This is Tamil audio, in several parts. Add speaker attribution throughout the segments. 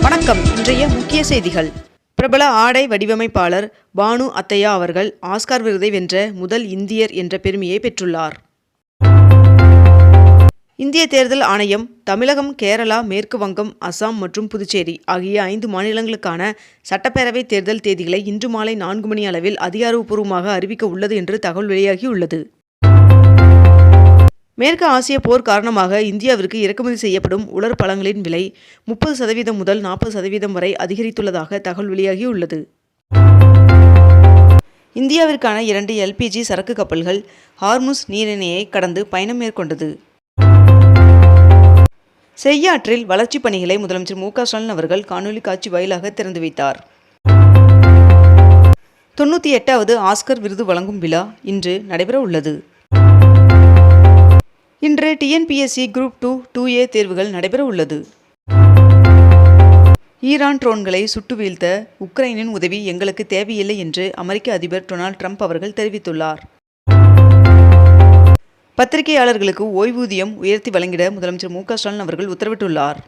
Speaker 1: வணக்கம். இன்றைய முக்கிய செய்திகள். பிரபல ஆடை வடிவமைப்பாளர் பானு அத்தையா அவர்கள் ஆஸ்கார் விருதை வென்ற முதல் இந்தியர் என்ற பெருமையை பெற்றுள்ளார். இந்திய தேர்தல் ஆணையம் தமிழகம், கேரளா, மேற்கு வங்கம், அசாம் மற்றும் புதுச்சேரி ஆகிய 5 மாநிலங்களுக்கான சட்டப்பேரவை தேர்தல் தேதிகளை இன்று மாலை 4 மணி அளவில் அதிகாரப்பூர்வமாக அறிவிக்க உள்ளது என்று தகவல் வெளியாகியுள்ளது. மேற்கு ஆசிய போர் காரணமாக இந்தியாவிற்கு இறக்குமதி செய்யப்படும் உலர் பழங்களின் விலை 30% முதல் 40% வரை அதிகரித்துள்ளதாக தகவல் வெளியாகியுள்ளது. இந்தியாவிற்கான 2 LPG சரக்கு கப்பல்கள் ஹார்முஸ் நீரிணையை கடந்து பயணம் மேற்கொண்டது. செய்யாற்றில் வளர்ச்சிப் பணிகளை முதலமைச்சர் மு.க. ஸ்டாலின் அவர்கள் காணொலி காட்சி வாயிலாக திறந்து வைத்தார். 98வது ஆஸ்கர் விருது வழங்கும் விழா இன்று நடைபெற உள்ளது. இன்று TNPSC குரூப் 2, 2A தேர்வுகள் நடைபெற உள்ளது. ஈரான் ட்ரோன்களை சுட்டு வீழ்த்த உக்ரைனின் உதவி எங்களுக்கு தேவையில்லை என்று அமெரிக்க அதிபர் டொனால்ட் ட்ரம்ப் அவர்கள் தெரிவித்துள்ளார். பத்திரிகையாளர்களுக்கு ஓய்வூதியம் உயர்த்தி வழங்கிட முதலமைச்சர் மு.க. ஸ்டாலின் அவர்கள் உத்தரவிட்டுள்ளார்.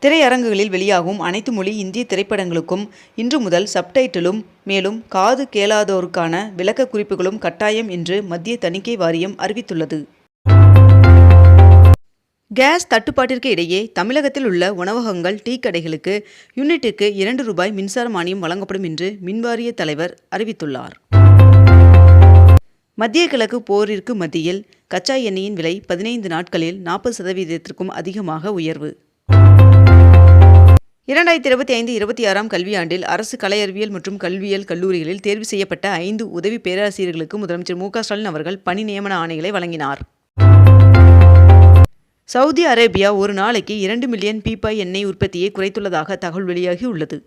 Speaker 1: திரையரங்குகளில் வெளியாகும் அனைத்து மொழி இந்திய திரைப்படங்களுக்கும் இன்று முதல் சப்டைட்டிலும் மேலும் காது கேளாதோருக்கான விளக்க குறிப்புகளும் கட்டாயம் என்று மத்திய தணிக்கை வாரியம் அறிவித்துள்ளது. கேஸ் தட்டுப்பாட்டிற்கு இடையே தமிழகத்தில் உள்ள உணவகங்கள், டீ கடைகளுக்கு யூனிட்டுக்கு ₹2 மின்சார மானியம் வழங்கப்படும் என்று மின்வாரிய தலைவர் அறிவித்துள்ளார். மத்திய கிழக்கு போரிற்கு மத்தியில் கச்சா எண்ணெயின் விலை 15 நாட்களில் 40% அதிகமாக உயர்வு. 2025-26 கல்வியாண்டில் அரசு கலை அறிவியல் மற்றும் கல்வியியல் கல்லூரிகளில் தேர்வு செய்யப்பட்ட 5 உதவி பேராசிரியர்களுக்கு முதலமைச்சர் மு.க. ஸ்டாலின் அவர்கள் பணி நியமன ஆணைகளை வழங்கினார். சவுதி அரேபியா ஒரு நாளைக்கு 2 மில்லியன் பீப்பாய் எண்ணெய் உற்பத்தியை குறைத்துள்ளதாக தகவல் வெளியாகியுள்ளது.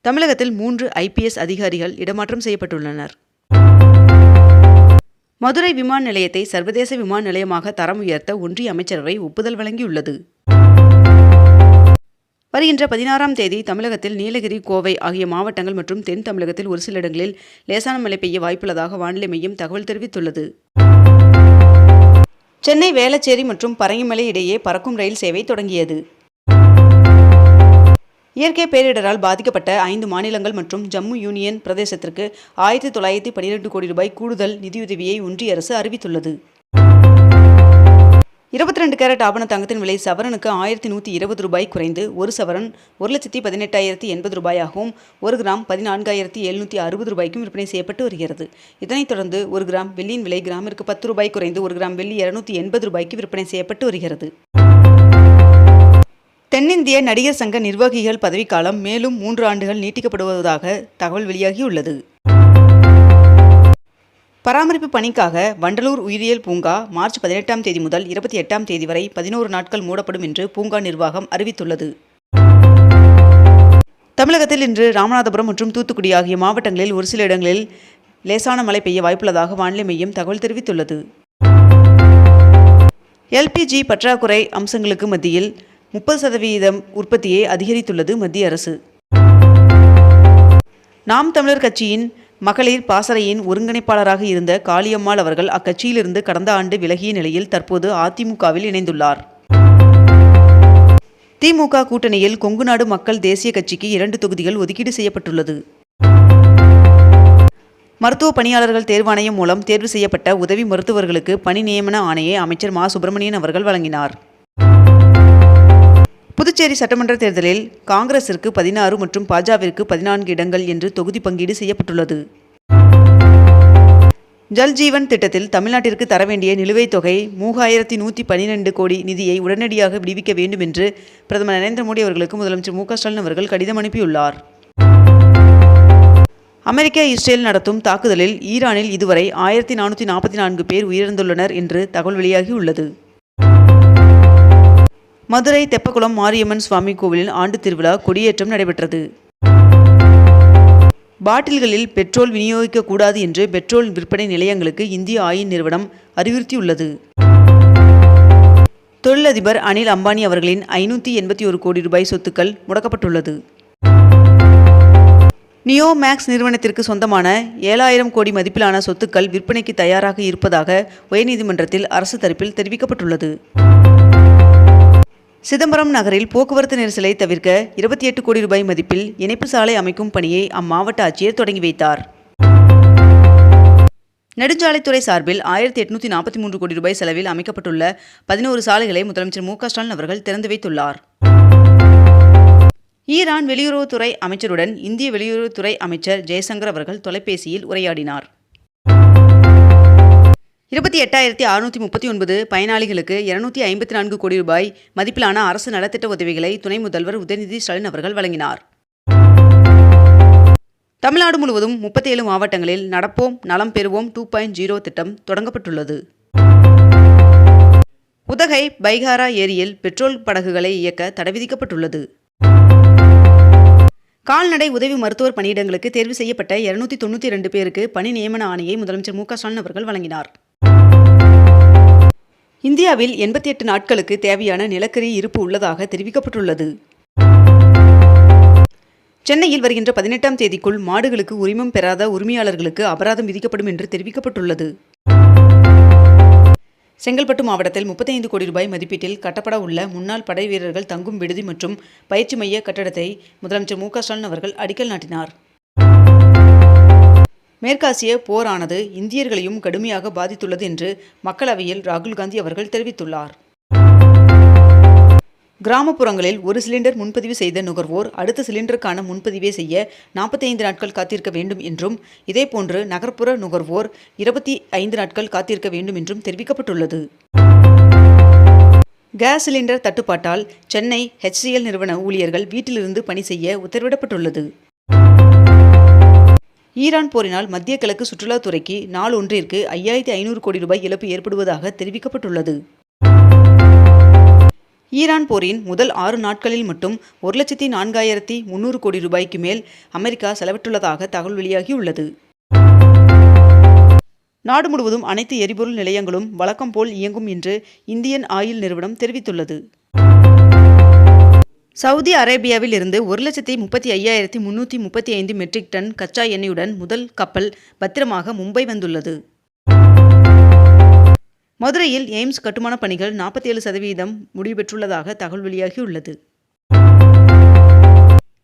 Speaker 1: தமிழகத்தில் 3 IPS அதிகாரிகள் இடமாற்றம் செய்யப்பட்டுள்ளனர். மதுரை விமான நிலையத்தை சர்வதேச விமான நிலையமாக தரம் உயர்த்த ஒன்றிய அமைச்சரவை ஒப்புதல் வழங்கியுள்ளது. வருகின்ற 16ஆம் தேதி தமிழகத்தில் நீலகிரி, கோவை ஆகிய மாவட்டங்கள் மற்றும் தென் தமிழகத்தில் ஒரு சில இடங்களில் லேசான மழை பெய்ய வாய்ப்புள்ளதாக வானிலை மையம் தகவல் தெரிவித்துள்ளது. சென்னை, வேளச்சேரி மற்றும் பரங்கிமலை இடையே பறக்கும் ரயில் சேவை தொடங்கியது. இயற்கை பேரிடரால் பாதிக்கப்பட்ட 5 மாநிலங்கள் மற்றும் ஜம்மு யூனியன் பிரதேசத்திற்கு ₹1912 கோடி கூடுதல் நிதியுதவியை ஒன்றிய அரசு அறிவித்துள்ளது. 22 கேரட் ஆபண தங்கத்தின் விலை சவரனுக்கு ₹1120 குறைந்து ஒரு சவரன் ₹1,18,080 ஒரு கிராம் ₹14,760 விற்பனை செய்யப்பட்டு வருகிறது. இதனைத் தொடர்ந்து 1 கிராம் வெள்ளியின் விலை கிராமிற்கு ₹10 குறைந்து 1 கிராம் வெள்ளி ₹280 விற்பனை செய்யப்பட்டு வருகிறது. தென்னிந்திய நடிகர் சங்க நிர்வாகிகள் பதவிக்காலம் மேலும் 3 ஆண்டுகள் நீட்டிக்கப்படுவதாக தகவல் வெளியாகியுள்ளது. பராமரிப்பு பணிக்காக வண்டலூர் உயிரியல் பூங்கா மார்ச் 18ஆம் தேதி முதல் 28ஆம் தேதி வரை 11 நாட்கள் மூடப்படும் என்று பூங்கா நிர்வாகம் அறிவித்துள்ளது. தமிழகத்தில் இன்று ராமநாதபுரம் மற்றும் தூத்துக்குடி ஆகிய மாவட்டங்களில் ஒரு சில இடங்களில் லேசான மழை பெய்ய வாய்ப்புள்ளதாக வானிலை மையம் தகவல் தெரிவித்துள்ளது. LPG பற்றாக்குறை அம்சங்களுக்கு மத்தியில் 30% உற்பத்தியை அதிகரித்துள்ளது மத்திய அரசு. நாம் தமிழர் கட்சியின் மகளிர் பாசறையின் ஒருங்கிணைப்பாளராக இருந்த காளியம்மாள் அவர்கள் அக்கட்சியிலிருந்து கடந்த ஆண்டு விலகிய நிலையில் தற்போது அதிமுகவில் இணைந்துள்ளார். திமுக கூட்டணியில் கொங்குநாடு மக்கள் தேசிய கட்சிக்கு 2 தொகுதிகள் ஒதுக்கீடு செய்யப்பட்டுள்ளது. மருத்துவ பணியாளர்கள் தேர்வாணையம் மூலம் தேர்வு செய்யப்பட்ட உதவி மருத்துவர்களுக்கு பணி நியமன ஆணையை அமைச்சர் மா. சுப்பிரமணியன் அவர்கள் வழங்கினார். புதுச்சேரி சட்டமன்ற தேர்தலில் காங்கிரசிற்கு 16 மற்றும் பாஜவிற்கு 14 இடங்கள் என்று தொகுதி பங்கீடு செய்யப்பட்டுள்ளது. ஜல்ஜீவன் திட்டத்தில் தமிழ்நாட்டிற்கு தர வேண்டிய நிலுவைத் தொகை 3112 கோடி நிதியை உடனடியாக விடுவிக்க வேண்டும் என்று பிரதமர் நரேந்திர மோடி அவர்களுக்கு முதலமைச்சர் மு.க. ஸ்டாலின் அவர்கள் கடிதம் அனுப்பியுள்ளார். அமெரிக்கா, இஸ்ரேல் நடத்தும் தாக்குதலில் ஈரானில் இதுவரை 1444 பேர் உயிரிழந்துள்ளனர் என்று தகவல் வெளியாகியுள்ளது. மதுரை தெப்பக்குளம் மாரியம்மன் சுவாமி கோவிலின் ஆண்டு திருவிழா கொடியேற்றம் நடைபெற்றது. பாட்டில்களில் பெட்ரோல் விநியோகிக்கக்கூடாது என்று பெட்ரோல் விற்பனை நிலையங்களுக்கு இந்திய ஆயில் நிறுவனம் அறிவுறுத்தியுள்ளது. தொழிலதிபர் அனில் அம்பானி அவர்களின் ₹581 கோடி சொத்துக்கள் முடக்கப்பட்டுள்ளது. நியோ மேக்ஸ் நிறுவனத்திற்கு சொந்தமான 7000 கோடி மதிப்பிலான சொத்துக்கள் விற்பனைக்கு தயாராக இருப்பதாக உயர்நீதிமன்றத்தில் அரசு தரப்பில் தெரிவிக்கப்பட்டுள்ளது. சிதம்பரம் நகரில் போக்குவரத்து நெரிசலை தவிர்க்க 28 கோடி ரூபாய் மதிப்பில் இணைப்பு சாலை அமைக்கும் பணியை அம்மாவட்ட ஆட்சியர் தொடங்கி வைத்தார். நெடுஞ்சாலைத்துறை சார்பில் 1843 கோடி ரூபாய் செலவில் அமைக்கப்பட்டுள்ள 11 சாலைகளை முதலமைச்சர் மு க ஸ்டாலின் அவர்கள் திறந்து வைத்துள்ளார். ஈரான் வெளியுறவுத்துறை அமைச்சருடன் இந்திய வெளியுறவுத்துறை அமைச்சர் ஜெய்சங்கர் அவர்கள் தொலைபேசியில் உரையாடினார். 28,639 பயனாளிகளுக்கு 254 கோடி ரூபாய் மதிப்பிலான அரசு நலத்திட்ட உதவிகளை துணை முதல்வர் உதயநிதி ஸ்டாலின் அவர்கள் வழங்கினார். தமிழ்நாடு முழுவதும் 37 மாவட்டங்களில் நடப்போம் நலம் பெறுவோம் 2.0 திட்டம் தொடங்கப்பட்டுள்ளது. உதகை பைகாரா ஏரியில் பெட்ரோல் படகுகளை இயக்க தடை விதிக்கப்பட்டுள்ளது. கால்நடை உதவி மருத்துவர் பணியிடங்களுக்கு தேர்வு செய்யப்பட்ட 292 பேருக்கு பணி நியமன ஆணையை முதலமைச்சர் மு க ஸ்டாலின் அவர்கள் வழங்கினார். இந்தியாவில் 88 நாட்களுக்கு தேவையான நிலக்கரி இருப்பு உள்ளதாக தெரிவிக்கப்பட்டுள்ளது. சென்னையில் வருகின்ற 18ஆம் தேதிக்குள் மாடுகளுக்கு உரிமம் பெறாத உரிமையாளர்களுக்கு அபராதம் விதிக்கப்படும் என்று தெரிவிக்கப்பட்டுள்ளது. செங்கல்பட்டு மாவட்டத்தில் 35 கோடி ரூபாய் மதிப்பீட்டில் கட்டப்பட உள்ள முன்னாள் படை வீரர்கள் தங்கும் விடுதி மற்றும் பயிற்சி மைய கட்டடத்தை முதலமைச்சர் மு க ஸ்டாலின் அவர்கள் அடிக்கல் நாட்டினார். மேற்காசிய போரானது இந்தியர்களையும் கடுமையாக பாதித்துள்ளது என்று மக்களவையில் ராகுல் காந்தி அவர்கள் தெரிவித்துள்ளார். கிராமப்புறங்களில் ஒரு சிலிண்டர் முன்பதிவு செய்த நுகர்வோர் அடுத்த சிலிண்டருக்கான முன்பதிவை செய்ய 45 நாட்கள் காத்திருக்க வேண்டும் என்றும், இதேபோன்று நகர்ப்புற நுகர்வோர் 25 நாட்கள் காத்திருக்க வேண்டும் என்றும் தெரிவிக்கப்பட்டுள்ளது. கேஸ் சிலிண்டர் தட்டுப்பாட்டால் சென்னை HCL நிறுவன ஊழியர்கள் வீட்டிலிருந்து பணி செய்ய உத்தரவிடப்பட்டுள்ளது. ஈரான் போரினால் மத்திய கிழக்கு சுற்றுலாத்துறைக்கு நாள் ஒன்றிற்கு 5500 கோடி ரூபாய் இழப்பு ஏற்படுவதாக தெரிவிக்கப்பட்டுள்ளது. ஈரான் போரின் முதல் 6 நாட்களில் மட்டும் 1,04,300 கோடி ரூபாய்க்கு மேல் அமெரிக்கா செலவிட்டுள்ளதாக தகவல் வெளியாகியுள்ளது. நாடு முழுவதும் அனைத்து எரிபொருள் நிலையங்களும் வழக்கம் போல் இயங்கும் என்று இந்தியன் ஆயில் நிறுவனம் தெரிவித்துள்ளது. சவுதி அரேபியாவில் இருந்து 1,35,335 மெட்ரிக் டன் கச்சா எண்ணெயுடன் முதல் கப்பல் பத்திரமாக மும்பை வந்துள்ளது. மதுரையில் எய்ம்ஸ் கட்டுமான பணிகள் 47% முடிவு பெற்றுள்ளதாக தகவல் வெளியாகியுள்ளது.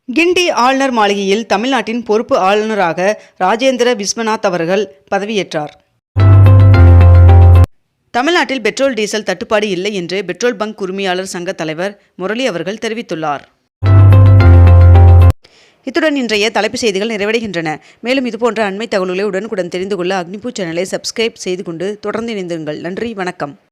Speaker 1: கிண்டி ஆளுநர் மாளிகையில் தமிழ்நாட்டின் பொறுப்பு ஆளுநராக ராஜேந்திர விஸ்வநாத் அவர்கள் பதவியேற்றார். தமிழ்நாட்டில் பெட்ரோல் டீசல் தட்டுப்பாடு இல்லை என்று பெட்ரோல் பங்க் உரிமையாளர் சங்க தலைவர் முரளி அவர்கள் தெரிவித்துள்ளார். இத்துடன் இன்றைய தலைப்புச் செய்திகள் நிறைவடைகின்றன. மேலும் இதுபோன்ற அண்மை தகவல்களை உடனுக்குடன் தெரிந்து கொள்ள அக்னிபூ சேனலை சப்ஸ்கிரைப் செய்து கொண்டு தொடர்ந்து இணைந்திருங்கள். நன்றி, வணக்கம்.